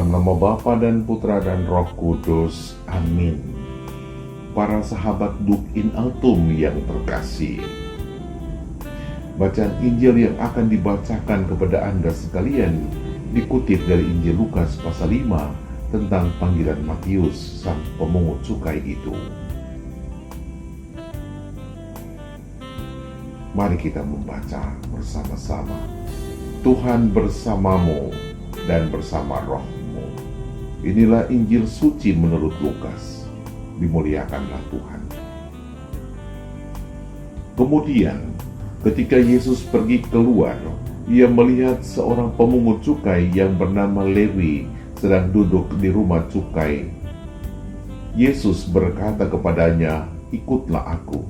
Dalam nama Bapa dan Putra dan Roh Kudus. Amin. Para sahabat Duk in Altum yang terkasih, bacaan Injil yang akan dibacakan kepada Anda sekalian dikutip dari Injil Lukas pasal 5 tentang panggilan Matius, sang pemungut cukai itu. Mari kita membaca bersama-sama. Tuhan bersamamu dan bersama rohmu. Inilah Injil suci menurut Lukas. Dimuliakanlah Tuhan. Kemudian, ketika Yesus pergi keluar, ia melihat seorang pemungut cukai yang bernama Lewi sedang duduk di rumah cukai. Yesus berkata kepadanya, "Ikutlah aku."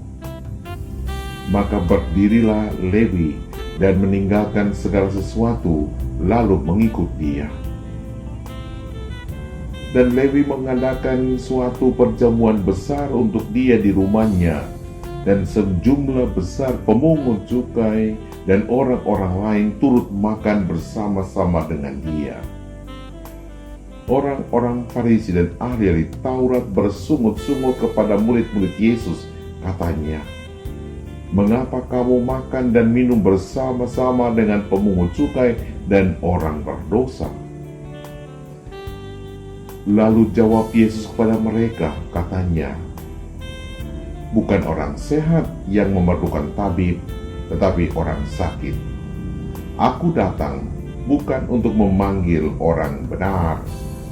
Maka berdirilah Lewi dan meninggalkan segala sesuatu, lalu mengikut dia. Dan Lewi mengadakan suatu perjamuan besar untuk dia di rumahnya, dan sejumlah besar pemungut cukai dan orang-orang lain turut makan bersama-sama dengan dia. Orang-orang Farisi dan ahli Taurat bersungut-sungut kepada murid-murid Yesus, katanya, "Mengapa kamu makan dan minum bersama-sama dengan pemungut cukai dan orang berdosa?" Lalu jawab Yesus kepada mereka, katanya, "Bukan orang sehat yang memerlukan tabib, tetapi orang sakit. Aku datang bukan untuk memanggil orang benar,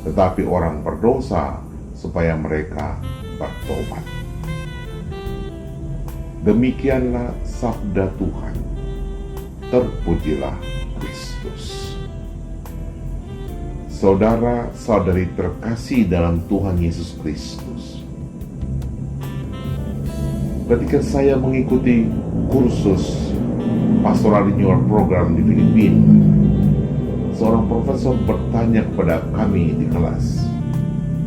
tetapi orang berdosa, supaya mereka bertobat." Demikianlah sabda Tuhan. Terpujilah Kristus. Saudara-saudari terkasih dalam Tuhan Yesus Kristus, ketika saya mengikuti kursus Pastoral Renewal Program di Filipina, seorang profesor bertanya kepada kami di kelas,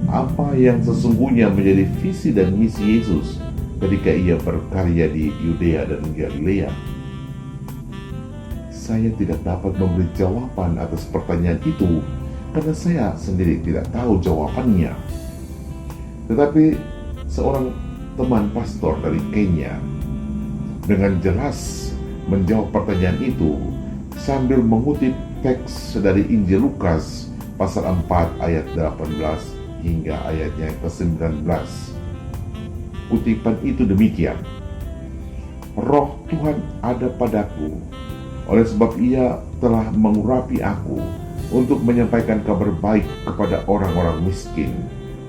apa yang sesungguhnya menjadi visi dan misi Yesus ketika ia berkarya di Yudea dan Galilea. Saya tidak dapat memberi jawaban atas pertanyaan itu karena saya sendiri tidak tahu jawabannya. Tetapi seorang teman pastor dari Kenya dengan jelas menjawab pertanyaan itu sambil mengutip teks dari Injil Lukas pasal 4 ayat 18 hingga ayatnya ke-19. Kutipan itu demikian, "Roh Tuhan ada padaku, oleh sebab ia telah mengurapi aku untuk menyampaikan kabar baik kepada orang-orang miskin,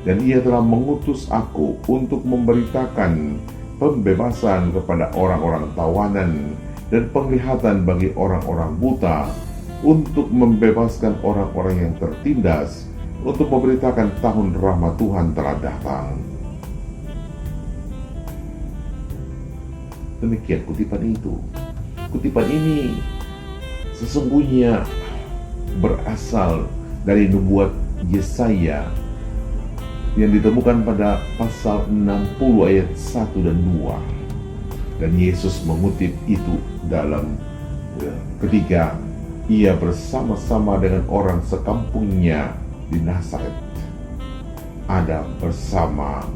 dan ia telah mengutus aku untuk memberitakan pembebasan kepada orang-orang tawanan dan penglihatan bagi orang-orang buta, untuk membebaskan orang-orang yang tertindas, untuk memberitakan tahun rahmat Tuhan telah datang." Demikian kutipan itu. Kutipan ini sesungguhnya berasal dari nubuat Yesaya yang ditemukan pada pasal 60 ayat 1 dan 2. Dan Yesus mengutip itu dalam ketika ia bersama-sama dengan orang sekampungnya di Nazaret, ada bersama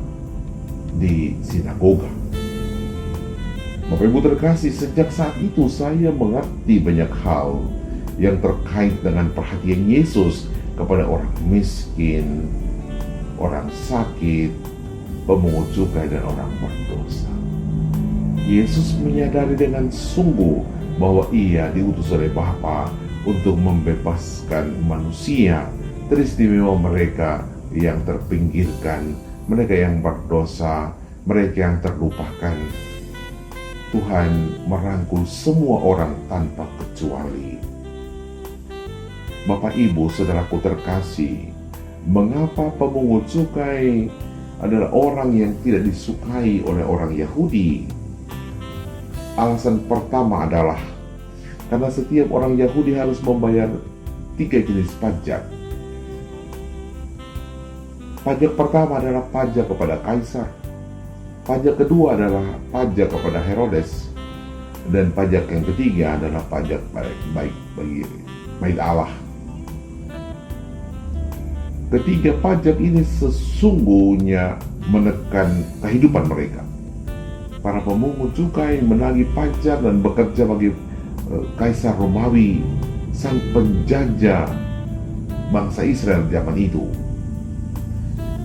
di sinagoga. Bapak Ibu terkasih, sejak saat itu saya mengerti banyak hal yang terkait dengan perhatian Yesus kepada orang miskin, orang sakit, pemungut cukai, dan orang berdosa. Yesus menyadari dengan sungguh bahwa ia diutus oleh Bapa untuk membebaskan manusia, teristimewa mereka yang terpinggirkan, mereka yang berdosa, mereka yang terlupakan. Tuhan merangkul semua orang tanpa kecuali. Bapak Ibu saudaraku terkasih, mengapa pemungut cukai adalah orang yang tidak disukai oleh orang Yahudi? Alasan pertama adalah karena setiap orang Yahudi harus membayar 3 jenis pajak. Pajak pertama adalah pajak kepada Kaisar. Pajak kedua adalah pajak kepada Herodes, dan pajak yang ketiga adalah pajak baik bagi bait Allah. ketiga pajak ini sesungguhnya menekan kehidupan mereka. Para pemungut cukai menagih pajak dan bekerja bagi Kaisar Romawi, sang penjajah bangsa Israel zaman itu.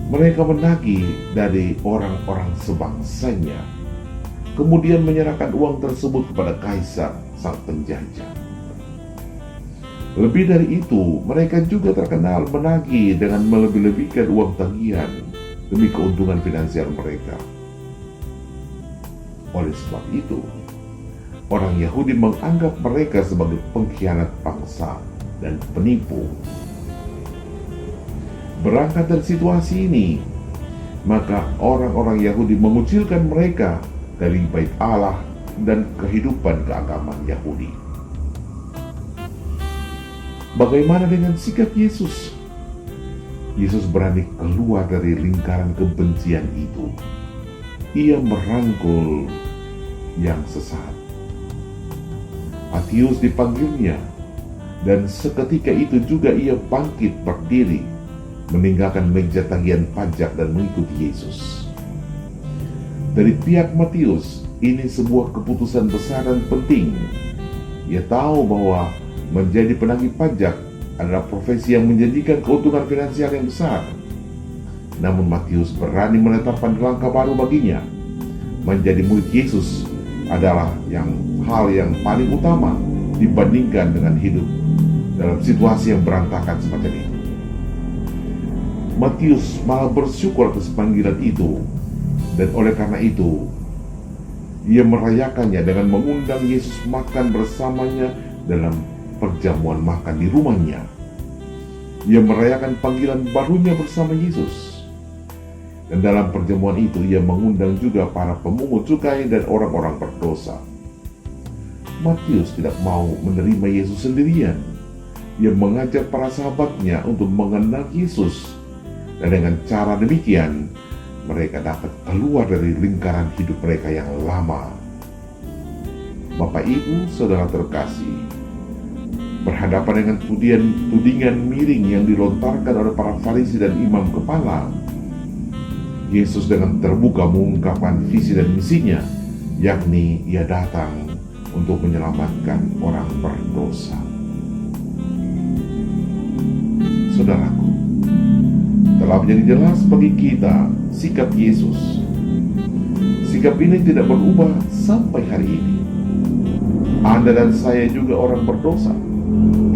Mereka menagih dari orang-orang sebangsanya, kemudian menyerahkan uang tersebut kepada Kaisar, sang penjajah. Lebih dari itu, mereka juga terkenal menagih dengan melebih-lebihkan uang tagihan demi keuntungan finansial mereka. Oleh sebab itu, orang Yahudi menganggap mereka sebagai pengkhianat bangsa dan penipu. Berangkat dari situasi ini, maka orang-orang Yahudi mengucilkan mereka dari bait Allah dan kehidupan keagamaan Yahudi. Bagaimana dengan sikap Yesus? Yesus berani keluar dari lingkaran kebencian itu. Ia merangkul yang sesat. Matius dipanggilnya, dan seketika itu juga ia bangkit berdiri, meninggalkan meja tagihan pajak dan mengikuti Yesus. Dari pihak Matius, ini sebuah keputusan besar dan penting. Ia tahu bahwa menjadi penagih pajak adalah profesi yang menjanjikan keuntungan finansial yang besar. Namun Matius berani menetapkan langkah baru baginya. Menjadi murid Yesus adalah hal yang paling utama dibandingkan dengan hidup dalam situasi yang berantakan semacam itu. Matius malah bersyukur atas panggilan itu, dan oleh karena itu ia merayakannya dengan mengundang Yesus makan bersamanya dalam perjamuan makan di rumahnya. Ia merayakan panggilan barunya bersama Yesus. Dan dalam perjamuan itu ia mengundang juga para pemungut cukai dan orang-orang berdosa. Matius tidak mau menerima Yesus sendirian. Ia mengajak para sahabatnya untuk mengenal Yesus. Dan dengan cara demikian, mereka dapat keluar dari lingkaran hidup mereka yang lama. Bapak, Ibu, Saudara terkasih, berhadapan dengan tudingan miring yang dilontarkan oleh para Farisi dan imam kepala, Yesus dengan terbuka mengungkapkan visi dan misinya, yakni ia datang untuk menyelamatkan orang berdosa. Saudaraku, telah menjadi jelas bagi kita sikap Yesus. Sikap ini tidak berubah sampai hari ini. Anda dan saya juga orang berdosa.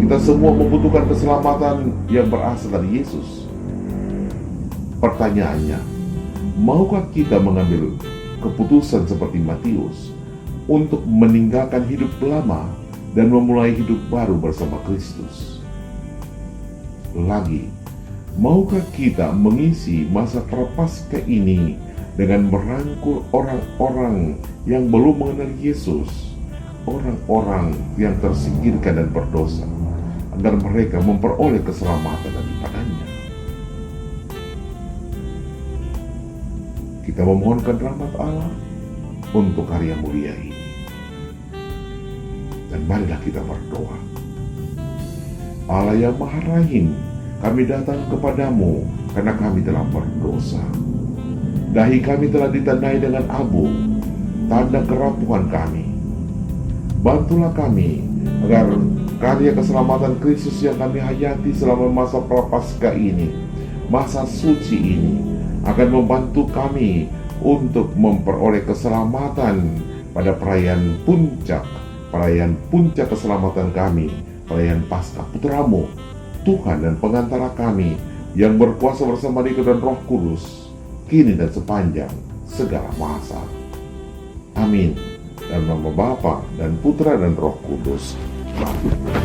Kita semua membutuhkan keselamatan yang berasal dari Yesus. Pertanyaannya, maukah kita mengambil keputusan seperti Matius untuk meninggalkan hidup lama dan memulai hidup baru bersama Kristus? Lagi, maukah kita mengisi masa prapaskah ini dengan merangkul orang-orang yang belum mengenal Yesus, orang-orang yang tersingkirkan dan berdosa, agar mereka memperoleh keselamatan daripadanya? Kita memohonkan rahmat Allah untuk hari yang mulia ini. Dan marilah kita berdoa. Allah yang Maha Rahim, kami datang kepadamu karena kami telah berdosa. Dahi kami telah ditandai dengan abu, tanda kerapuhan kami. Bantulah kami agar karya keselamatan Kristus yang kami hayati selama masa prapaskah ini, masa suci ini, akan membantu kami untuk memperoleh keselamatan pada perayaan puncak keselamatan kami, perayaan Paskah Putramu, Tuhan dan pengantara kami, yang berkuasa bersama Dia dan Roh Kudus, kini dan sepanjang segala masa. Amin. Dalam nama Bapa dan Putra dan Roh Kudus. Amin.